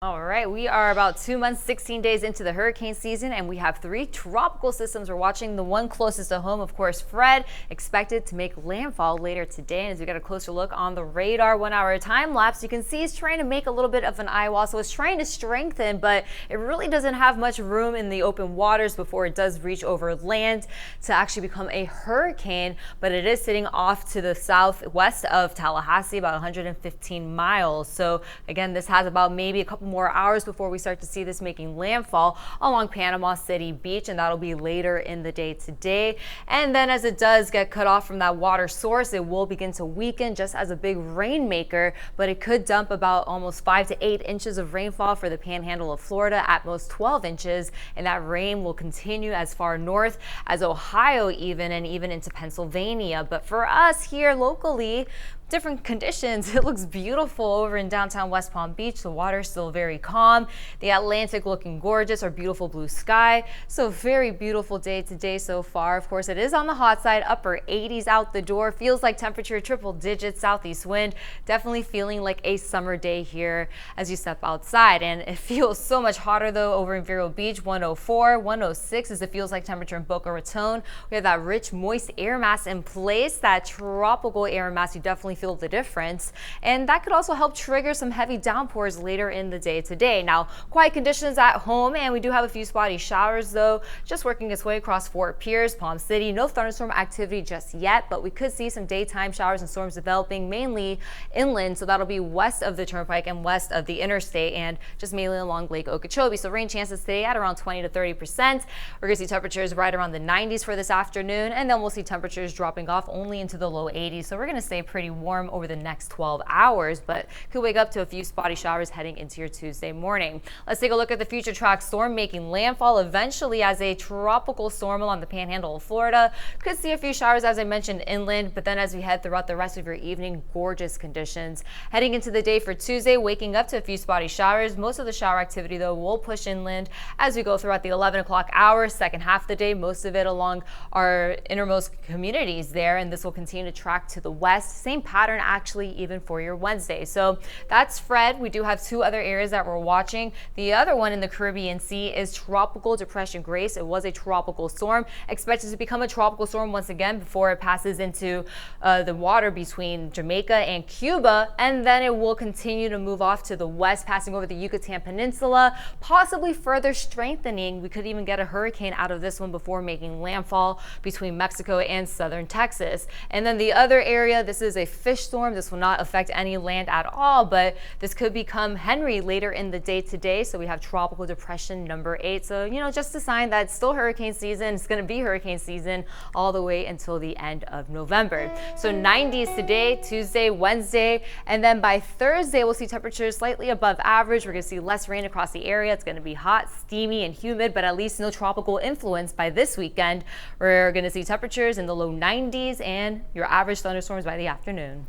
All right, we are about 2 months, 16 days into the hurricane season, and we have 3 tropical systems we're watching. The one closest to home, of course, Fred, expected to make landfall later today. And as we get a closer look on the radar 1-hour time lapse, you can see it's trying to make a little bit of an eye wall. So it's trying to strengthen, but it really doesn't have much room in the open waters before it does reach over land to actually become a hurricane. But it is sitting off to the southwest of Tallahassee, about 115 miles. So again, this has about maybe a couple more hours before we start to see this making landfall along Panama City Beach, and that'll be later in the day today. And then as it does get cut off from that water source, it will begin to weaken just as a big rainmaker, but it could dump about almost 5 to 8 inches of rainfall for the panhandle of Florida, at most 12 inches, and that rain will continue as far north as Ohio even, and even into Pennsylvania. But for us here locally, different conditions. It looks beautiful over in downtown West Palm Beach. The water's still very calm. The Atlantic looking gorgeous, our beautiful blue sky. So very beautiful day today so far. Of course, it is on the hot side, upper 80s out the door. Feels like temperature triple digits, southeast wind. Definitely feeling like a summer day here as you step outside. And it feels so much hotter though over in Vero Beach, 104, 106 as it feels like temperature in Boca Raton. We have that rich, moist air mass in place, that tropical air mass. You definitely feel the difference, and that could also help trigger some heavy downpours later in the day today. Now, quiet conditions at home, and we do have a few spotty showers though, just working its way across Fort Pierce, Palm City. No thunderstorm activity just yet, but we could see some daytime showers and storms developing mainly inland, so that'll be west of the turnpike and west of the interstate, and just mainly along Lake Okeechobee. So rain chances today at around 20 to 30%. We're gonna see temperatures right around the 90s for this afternoon, and then we'll see temperatures dropping off only into the low 80s. So we're gonna stay pretty warm over the next 12 hours, but could wake up to a few spotty showers heading into your Tuesday morning. Let's take a look at the future track storm making landfall eventually as a tropical storm along the panhandle of Florida. Could see a few showers, as I mentioned, inland, but then as we head throughout the rest of your evening, gorgeous conditions. Heading into the day for Tuesday, waking up to a few spotty showers. Most of the shower activity, though, will push inland as we go throughout the 11 o'clock hour, second half of the day, most of it along our innermost communities there, and this will continue to track to the west. Same pattern actually even for your Wednesday. So that's Fred. We do have 2 other areas that we're watching. The other one in the Caribbean Sea is Tropical Depression Grace. It was a tropical storm, expected to become a tropical storm once again before it passes into the water between Jamaica and Cuba, and then it will continue to move off to the west, passing over the Yucatan Peninsula, possibly further strengthening. We could even get a hurricane out of this one before making landfall between Mexico and southern Texas. And then the other area, this is a fish storm. This will not affect any land at all, but this could become Henry later in the day today. So we have tropical depression number 8. So, just a sign that it's still hurricane season. It's going to be hurricane season all the way until the end of November. So 90s today, Tuesday, Wednesday, and then by Thursday, we'll see temperatures slightly above average. We're going to see less rain across the area. It's going to be hot, steamy, and humid, but at least no tropical influence by this weekend. We're going to see temperatures in the low 90s and your average thunderstorms by the afternoon.